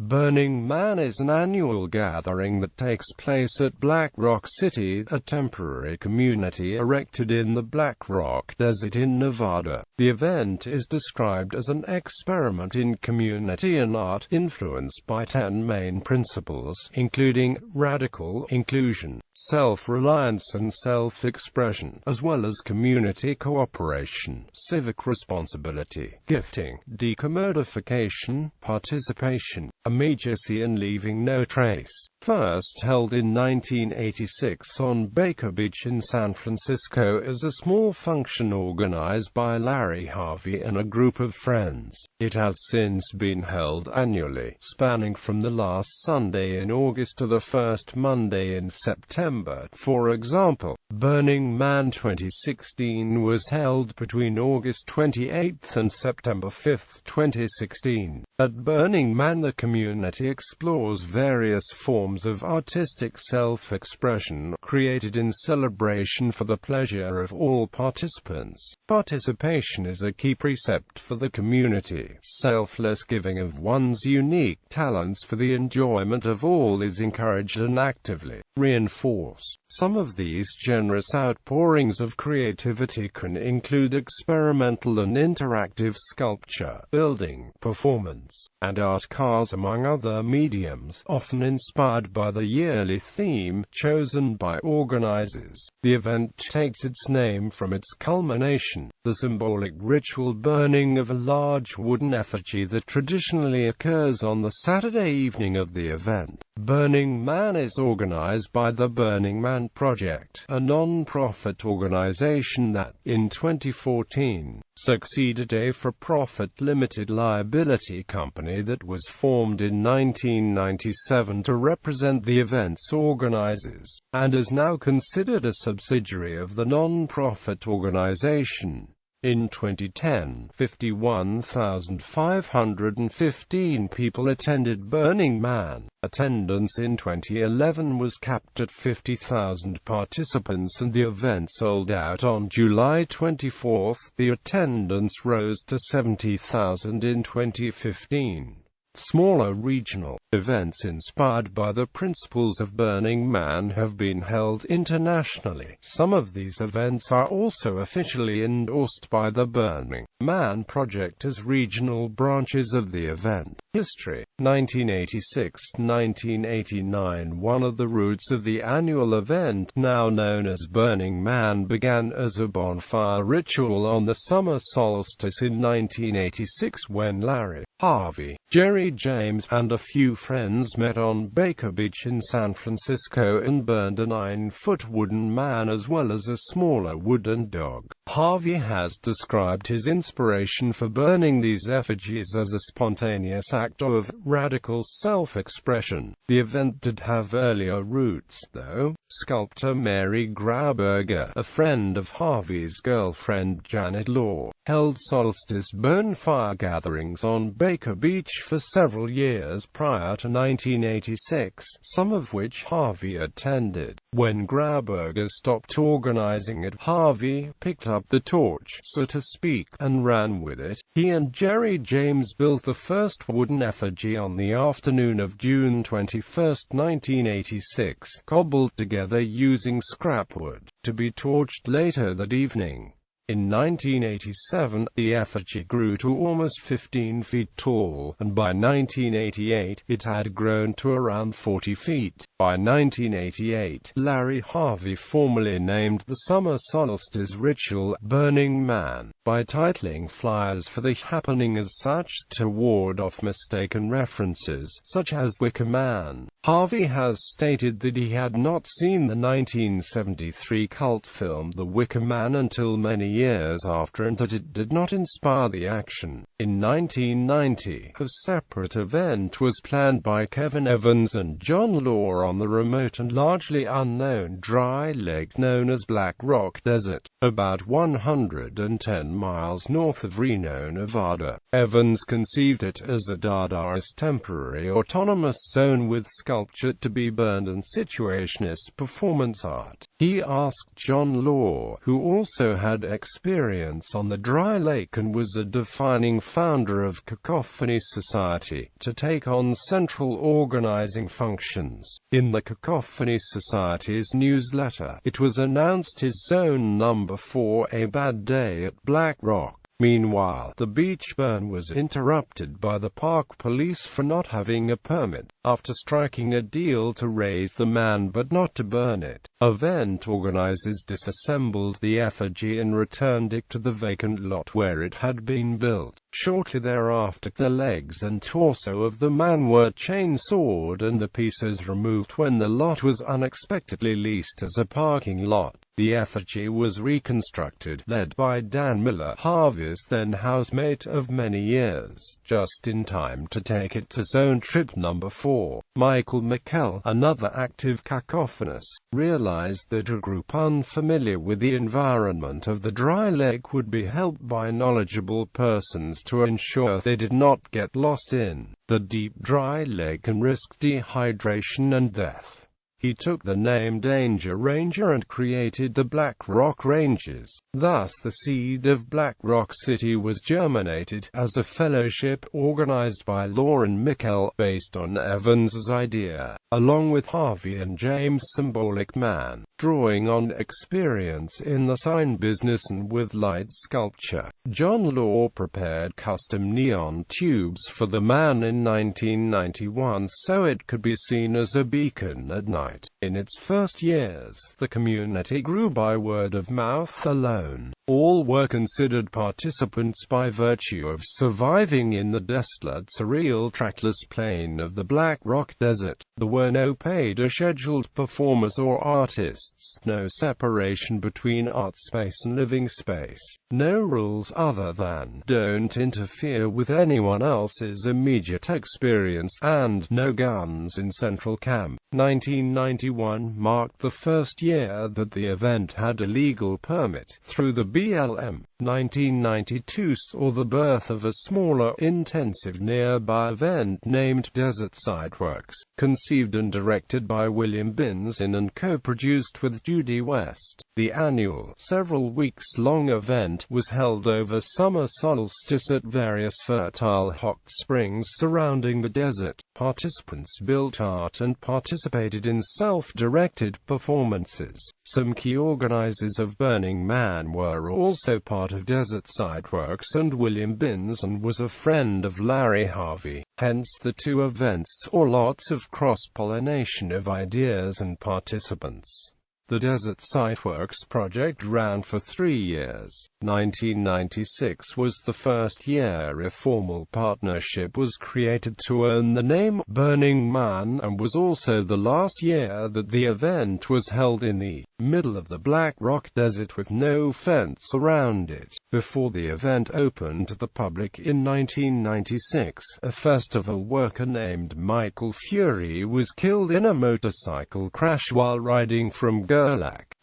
Burning Man is an annual gathering that takes place at Black Rock City, a temporary community erected in the Black Rock Desert in Nevada. The event is described as an experiment in community and art, influenced by 10 main principles, including radical inclusion, self-reliance and self-expression, as well as community cooperation, civic responsibility, gifting, decommodification, participation, immediacy and leaving no trace. First held in 1986 on Baker Beach in San Francisco as a small function organized by Larry Harvey and a group of friends. It has since been held annually, spanning from the last Sunday in August to the first Monday in September. For example, Burning Man 2016 was held between August 28 and September 5, 2016. At Burning Man, the community explores various forms of artistic self-expression, created in celebration for the pleasure of all participants. Participation is a key precept for the community. Selfless giving of one's unique talents for the enjoyment of all is encouraged and actively reinforced. Some of these generous outpourings of creativity can include experimental and interactive sculpture, building, performance, and art cars, among other mediums, often inspired by the yearly theme chosen by organizers. The event takes its name from its culmination, the symbolic ritual burning of a large wooden effigy that traditionally occurs on the Saturday evening of the event. Burning Man is organized by the Burning Man Project, a non-profit organization that, in 2014, succeeded a for-profit limited liability company that was formed in 1997 to represent the event's organizers, and is now considered a subsidiary of the non-profit organization. In 2010, 51,515 people attended Burning Man. Attendance in 2011 was capped at 50,000 participants and the event sold out on July 24. The attendance rose to 70,000 in 2015. Smaller regional events inspired by the principles of Burning Man have been held internationally. Some of these events are also officially endorsed by the Burning Man Project as regional branches of the event. History: 1986–1989. One of the roots of the annual event, now known as Burning Man, began as a bonfire ritual on the summer solstice in 1986 when Larry Harvey, Jerry James, and a few friends met on Baker Beach in San Francisco and burned a 9-foot wooden man as well as a smaller wooden dog. Harvey has described his inspiration for burning these effigies as a spontaneous act of radical self-expression. The event did have earlier roots, though. Sculptor Mary Grauberger, a friend of Harvey's girlfriend Janet Law, held solstice bonfire gatherings on Baker Beach for several years prior to 1986, some of which Harvey attended. When Grauberger stopped organizing it, Harvey picked up the torch, so to speak, and ran with it. He and Jerry James built the first wooden effigy on the afternoon of June 21, 1986, cobbled together using scrap wood, to be torched later that evening. In 1987, the effigy grew to almost 15 feet tall, and by 1988, it had grown to around 40 feet. By 1988, Larry Harvey formally named the summer solstice ritual Burning Man, by titling flyers for the happening as such to ward off mistaken references, such as Wicker Man. Harvey has stated that he had not seen the 1973 cult film The Wicker Man until many years after, and that it did not inspire the action. In 1990, a separate event was planned by Kevin Evans and John Law on the remote and largely unknown dry lake known as Black Rock Desert, about 110 miles north of Reno, Nevada. Evans conceived it as a Dadaist temporary autonomous zone with sculpture to be burned and situationist performance art. He asked John Law, who also had experience on the dry lake and was a defining founder of Cacophony Society, to take on central organizing functions. In the Cacophony Society's newsletter, it was announced his zone number 4, a bad day at Black Rock. Meanwhile, the beach burn was interrupted by the park police for not having a permit, after striking a deal to raise the man but not to burn it. Event organizers disassembled the effigy and returned it to the vacant lot where it had been built. Shortly thereafter, the legs and torso of the man were chainsawed and the pieces removed when the lot was unexpectedly leased as a parking lot. The effigy was reconstructed, led by Dan Miller, Harvey's then housemate of many years, just in time to take it to zone trip number 4. Michael McKell, another active cacophonist, realized that a group unfamiliar with the environment of the dry lake would be helped by knowledgeable persons to ensure they did not get lost in the deep dry lake and risk dehydration and death. He took the name Danger Ranger and created the Black Rock Rangers. Thus the seed of Black Rock City was germinated, as a fellowship organized by Law and Mikkel, based on Evans's idea, along with Harvey and James' symbolic man, drawing on experience in the sign business and with light sculpture. John Law prepared custom neon tubes for the man in 1991 so it could be seen as a beacon at night. In its first years, the community grew by word of mouth alone. All were considered participants by virtue of surviving in the desolate, surreal, trackless plain of the Black Rock Desert. There were no paid or scheduled performers or artists, no separation between art space and living space, no rules other than don't interfere with anyone else's immediate experience, and no guns in Central Camp. 1991 marked the first year that the event had a legal permit through the BLM. 1992 saw the birth of a smaller, intensive nearby event named Desert Sideworks, conceived and directed by William Binzin and co-produced with Judy West. The annual, several weeks-long event was held over summer solstice at various fertile hot springs surrounding the desert. Participants built art and participated in self-directed performances. Some key organizers of Burning Man were also part of Desert Sideworks, and William Binzin was a friend of Larry Harvey. Hence the two events saw lots of cross-pollination of ideas and participants. The Desert Sideworks project ran for 3 years. 1996 was the first year a formal partnership was created to earn the name Burning Man, and was also the last year that the event was held in the middle of the Black Rock Desert with no fence around it. Before the event opened to the public in 1996, a festival worker named Michael Fury was killed in a motorcycle crash while riding from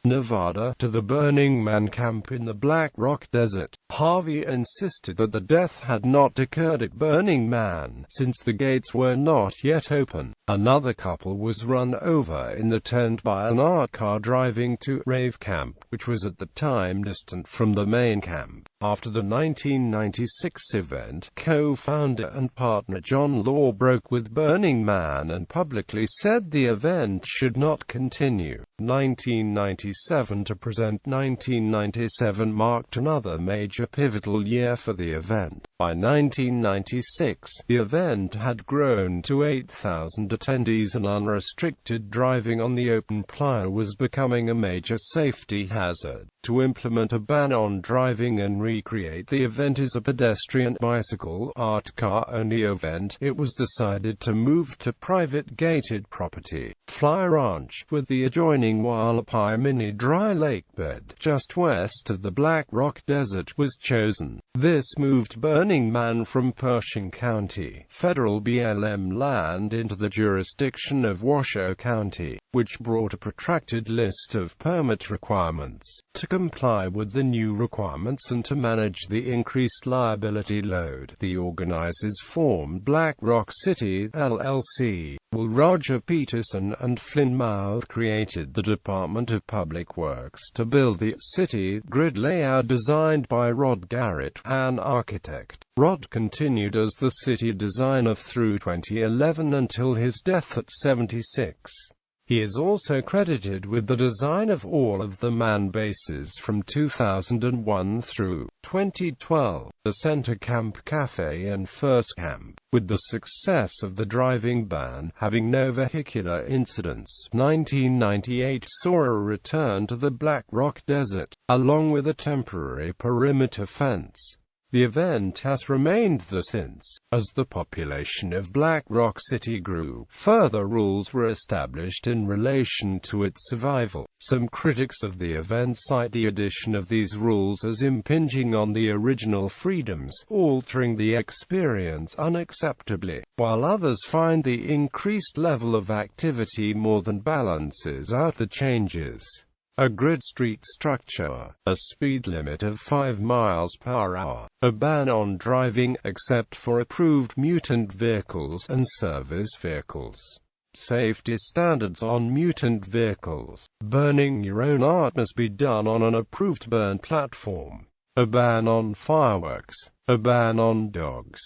Nevada to the Burning Man camp in the Black Rock Desert. Harvey insisted that the death had not occurred at Burning Man, since the gates were not yet open. Another couple was run over in the tent by an art car driving to Rave Camp, which was at the time distant from the main camp. After the 1996 event, co-founder and partner John Law broke with Burning Man and publicly said the event should not continue. 1997 to present 1997 marked another major pivotal year for the event. By 1996, the event had grown to 8,000 attendees and unrestricted driving on the open playa was becoming a major safety hazard. To implement a ban on driving and recreate the event as a pedestrian, bicycle, art car only event, it was decided to move to private gated property, Fly Ranch, with the adjoining Wallapai mini dry lake bed, just west of the Black Rock Desert, was chosen. This moved Burning Man from Pershing County, federal BLM land, into the jurisdiction of Washoe County, which brought a protracted list of permit requirements. To comply with the new requirements and to manage the increased liability load, the organizers formed Black Rock City, LLC. While Roger Peterson and Flynn Mouth created the Department of Public Works to build the city grid layout designed by Rod Garrett, an architect. Rod continued as the city designer through 2011 until his death at 76. He is also credited with the design of all of the man bases from 2001 through 2012, the Center Camp Cafe and First Camp. With the success of the driving ban having no vehicular incidents, 1998 saw a return to the Black Rock Desert, along with a temporary perimeter fence. The event has remained there since. As the population of Black Rock City grew, further rules were established in relation to its survival. Some critics of the event cite the addition of these rules as impinging on the original freedoms, altering the experience unacceptably, while others find the increased level of activity more than balances out the changes. A grid street structure, a speed limit of 5 miles per hour, a ban on driving except for approved mutant vehicles and service vehicles, safety standards on mutant vehicles, burning your own art must be done on an approved burn platform, a ban on fireworks, a ban on dogs.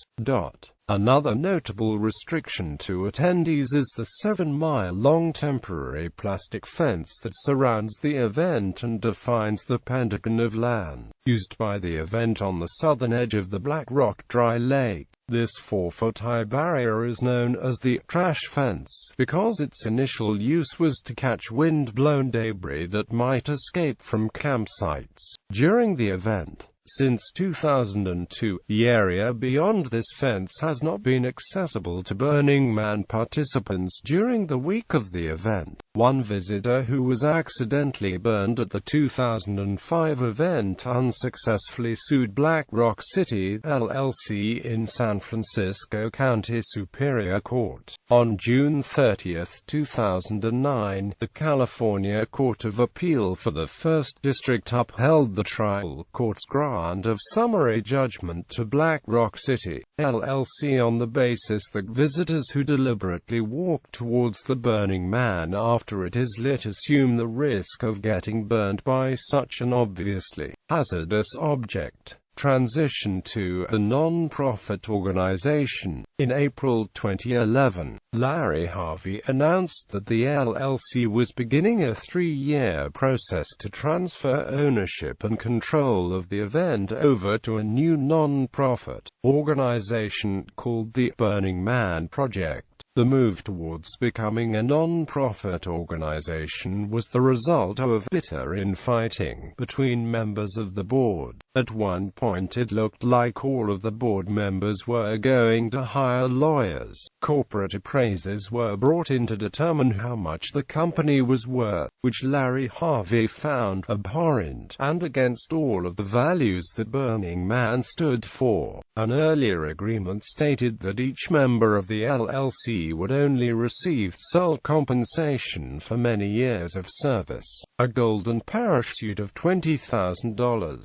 Another notable restriction to attendees is the 7-mile-long temporary plastic fence that surrounds the event and defines the pentagon of land used by the event on the southern edge of the Black Rock Dry Lake. This 4-foot-high barrier is known as the trash fence because its initial use was to catch wind-blown debris that might escape from campsites during the event. Since 2002, the area beyond this fence has not been accessible to Burning Man participants during the week of the event. One visitor who was accidentally burned at the 2005 event unsuccessfully sued Black Rock City, LLC in San Francisco County Superior Court. On June 30, 2009, the California Court of Appeal for the First District upheld the trial court's grant of summary judgment to Black Rock City, LLC on the basis that visitors who deliberately walk towards the Burning Man after it is lit assume the risk of getting burned by such an obviously hazardous object. Transition to a non-profit organization. In April 2011, Larry Harvey announced that the LLC was beginning a 3-year process to transfer ownership and control of the event over to a new non-profit organization called the Burning Man Project. The move towards becoming a non-profit organization was the result of bitter infighting between members of the board. At one point it looked like all of the board members were going to hire lawyers. Corporate appraisers were brought in to determine how much the company was worth, which Larry Harvey found abhorrent and against all of the values that Burning Man stood for. An earlier agreement stated that each member of the LLC would only receive sole compensation for many years of service, a golden parachute of $20,000.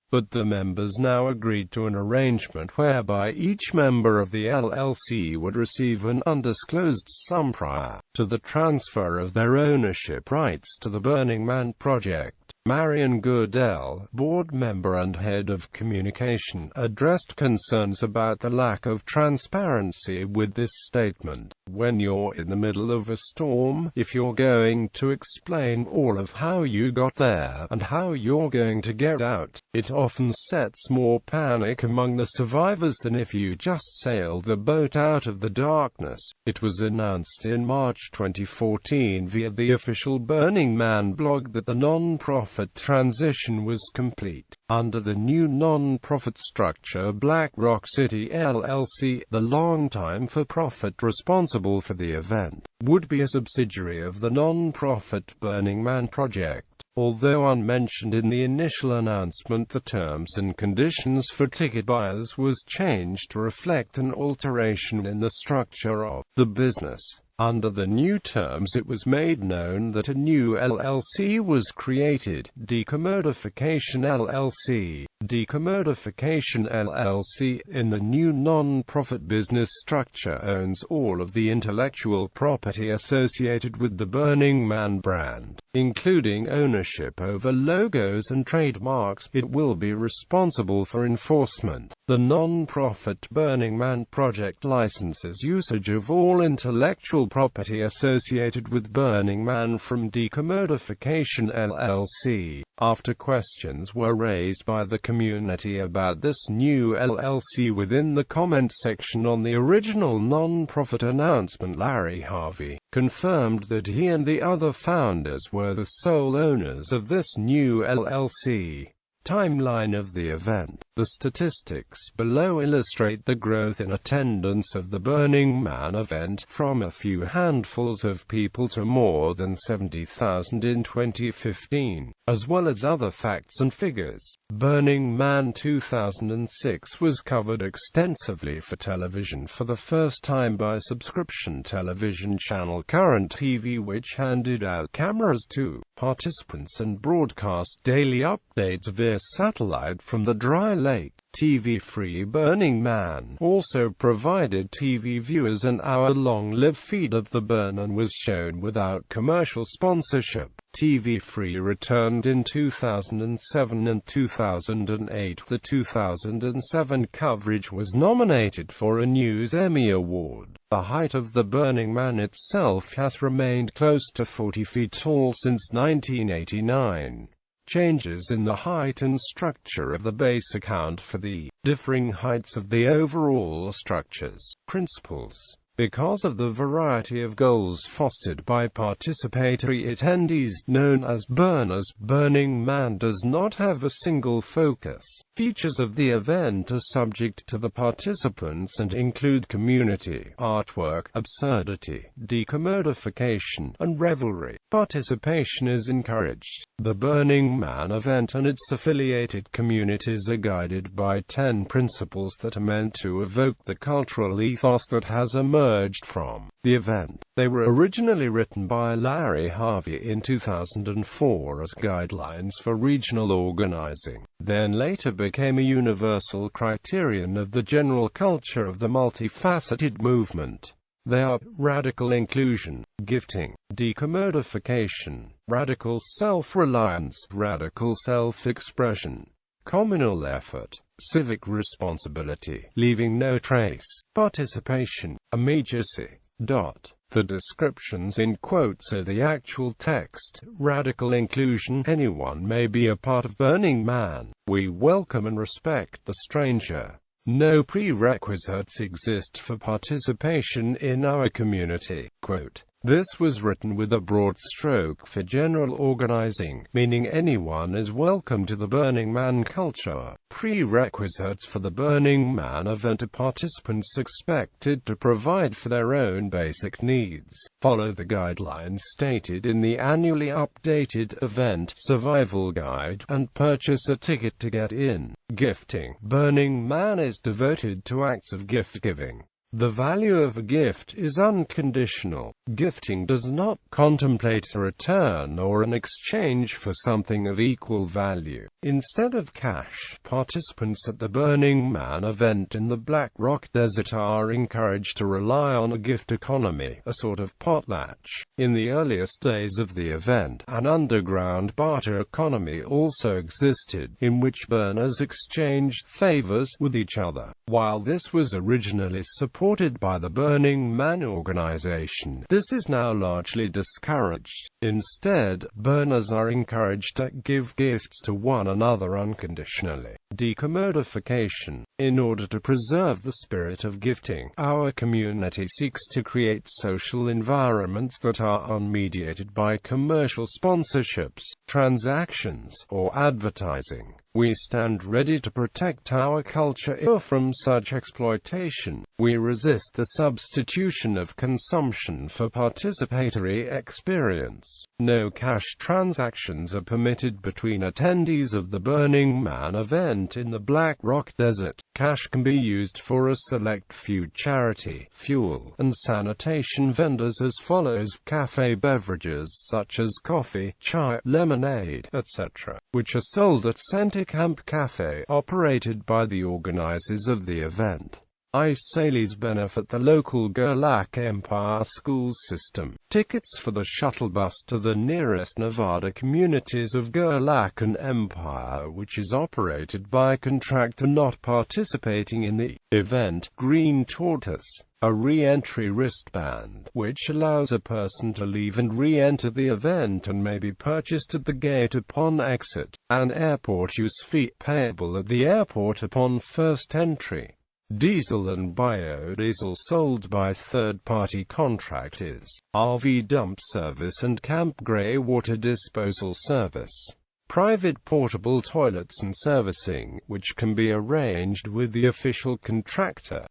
But the members now agreed to an arrangement whereby each member of the LLC would receive an undisclosed sum prior to the transfer of their ownership rights to the Burning Man Project. Marion Goodell, board member and head of communication, addressed concerns about the lack of transparency with this statement. When you're in the middle of a storm, if you're going to explain all of how you got there and how you're going to get out, it often sets more panic among the survivors than if you just sailed the boat out of the darkness. It was announced in March 2014 via the official Burning Man blog that the non-profit transition was complete. Under the new non-profit structure, Black Rock City LLC, the long-time for-profit responsible for the event, would be a subsidiary of the non-profit Burning Man Project. Although unmentioned in the initial announcement, the terms and conditions for ticket buyers was changed to reflect an alteration in the structure of the business. Under the new terms, it was made known that a new LLC was created, Decommodification LLC. Decommodification LLC, in the new non-profit business structure, owns all of the intellectual property associated with the Burning Man brand, including ownership over logos and trademarks. It will be responsible for enforcement. The non-profit Burning Man project licenses usage of all intellectual property associated with Burning Man from Decommodification LLC. After questions were raised by the community about this new LLC within the comment section on the original non-profit announcement, Larry Harvey confirmed that he and the other founders were the sole owners of this new LLC. Timeline of the event. The statistics below illustrate the growth in attendance of the Burning Man event, from a few handfuls of people to more than 70,000 in 2015, as well as other facts and figures. Burning Man 2006 was covered extensively for television for the first time by subscription television channel Current TV, which handed out cameras to participants and broadcast daily updates via satellite from the dry lake. TV-free Burning Man also provided TV viewers an hour-long live feed of the burn and was shown without commercial sponsorship. TV-free returned in 2007 and 2008. The 2007 coverage was nominated for a News Emmy Award. The height of the Burning Man itself has remained close to 40 feet tall since 1989. Changes in the height and structure of the base account for the differing heights of the overall structure's principles. Because of the variety of goals fostered by participatory attendees, known as burners, Burning Man does not have a single focus. Features of the event are subject to the participants and include community, artwork, absurdity, decommodification, and revelry. Participation is encouraged. The Burning Man event and its affiliated communities are guided by 10 principles that are meant to evoke the cultural ethos that has emerged from the event. They were originally written by Larry Harvey in 2004 as guidelines for regional organizing, then later became a universal criterion of the general culture of the multifaceted movement. They are: radical inclusion, gifting, decommodification, radical self-reliance, radical self-expression, communal effort, civic responsibility, leaving no trace, participation, immediacy. The descriptions in quotes are the actual text. Radical inclusion. Anyone may be a part of Burning Man. We welcome and respect the stranger. No prerequisites exist for participation in our community. Quote. This was written with a broad stroke for general organizing, meaning anyone is welcome to the Burning Man culture. Prerequisites for the Burning Man event are participants expected to provide for their own basic needs, follow the guidelines stated in the annually updated event survival guide, and purchase a ticket to get in. Gifting. Burning Man is devoted to acts of gift-giving. The value of a gift is unconditional. Gifting does not contemplate a return or an exchange for something of equal value. Instead of cash, participants at the Burning Man event in the Black Rock Desert are encouraged to rely on a gift economy, a sort of potlatch. In the earliest days of the event, an underground barter economy also existed, in which burners exchanged favors with each other. While this was originally supported by the Burning Man organization, this is now largely discouraged. Instead, burners are encouraged to give gifts to one another unconditionally. Decommodification. In order to preserve the spirit of gifting, our community seeks to create social environments that are unmediated by commercial sponsorships, transactions, or advertising. We stand ready to protect our culture from such exploitation. We resist the substitution of consumption for participatory experience. No cash transactions are permitted between attendees of the Burning Man event in the Black Rock Desert. Cash can be used for a select few charity, fuel, and sanitation vendors as follows: cafe beverages such as coffee, chai, lemonade, etc., which are sold at Center Camp Cafe, operated by the organizers of the event. Ice salees benefit the local Gerlach Empire school system. Tickets for the shuttle bus to the nearest Nevada communities of Gerlach and Empire, which is operated by a contractor not participating in the event. Green Tortoise. A re-entry wristband, which allows a person to leave and re-enter the event and may be purchased at the gate upon exit. An airport use fee, payable at the airport upon first entry. Diesel and biodiesel sold by third-party contractors. RV dump service and camp grey water disposal service. Private portable toilets and servicing, which can be arranged with the official contractor.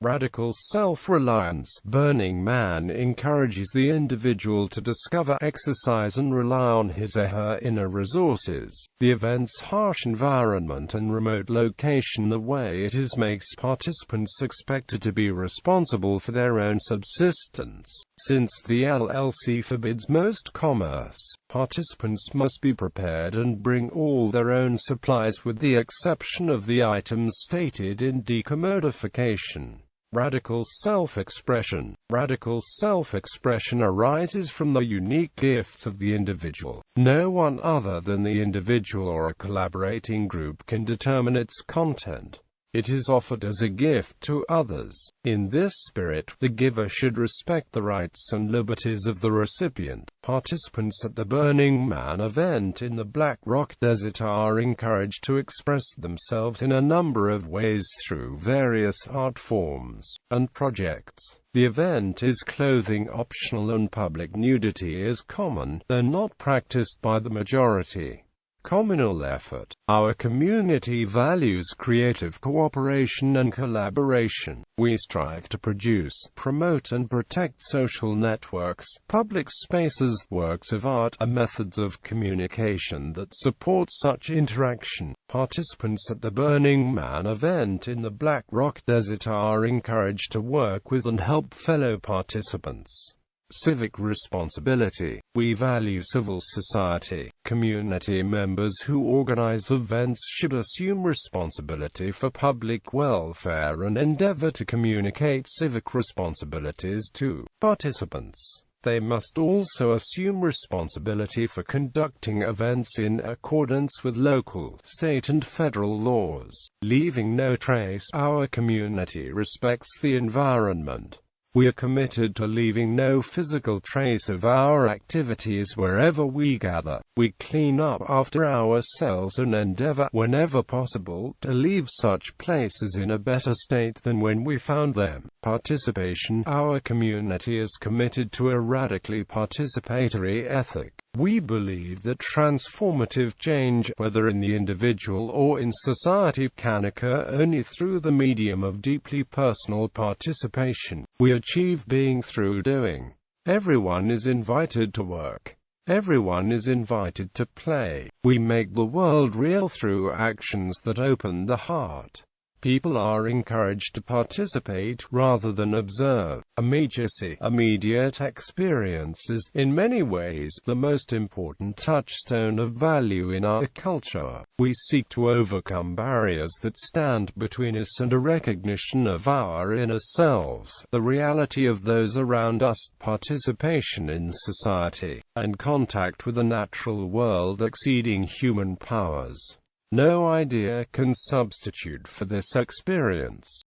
Radical self-reliance. Burning Man encourages the individual to discover, exercise and rely on his or her inner resources. The event's harsh environment and remote location, the way it is, makes participants expected to be responsible for their own subsistence. Since the LLC forbids most commerce, participants must be prepared and bring all their own supplies with the exception of the items stated in decommodification. Radical self-expression. Radical self-expression arises from the unique gifts of the individual. No one other than the individual or a collaborating group can determine its content. It is offered as a gift to others. In this spirit, the giver should respect the rights and liberties of the recipient. Participants at the Burning Man event in the Black Rock Desert are encouraged to express themselves in a number of ways through various art forms and projects. The event is clothing optional and public nudity is common, though not practiced by the majority. Communal effort. Our community values creative cooperation and collaboration. We strive to produce, promote and protect social networks, public spaces, works of art, and methods of communication that support such interaction. Participants at the Burning Man event in the Black Rock Desert are encouraged to work with and help fellow participants. Civic responsibility. We value civil society. Community members who organize events should assume responsibility for public welfare and endeavor to communicate civic responsibilities to participants. They must also assume responsibility for conducting events in accordance with local, state and federal laws. Leaving no trace. Our community respects the environment. We are committed to leaving no physical trace of our activities wherever we gather. We clean up after ourselves and endeavor, whenever possible, to leave such places in a better state than when we found them. Participation. Our community is committed to a radically participatory ethic. We believe that transformative change, whether in the individual or in society, can occur only through the medium of deeply personal participation. We achieve being through doing. Everyone is invited to work. Everyone is invited to play. We make the world real through actions that open the heart. People are encouraged to participate rather than observe. Immediacy. Immediate experience is, in many ways, the most important touchstone of value in our culture. We seek to overcome barriers that stand between us and a recognition of our inner selves, the reality of those around us, participation in society, and contact with the natural world exceeding human powers. No idea can substitute for this experience.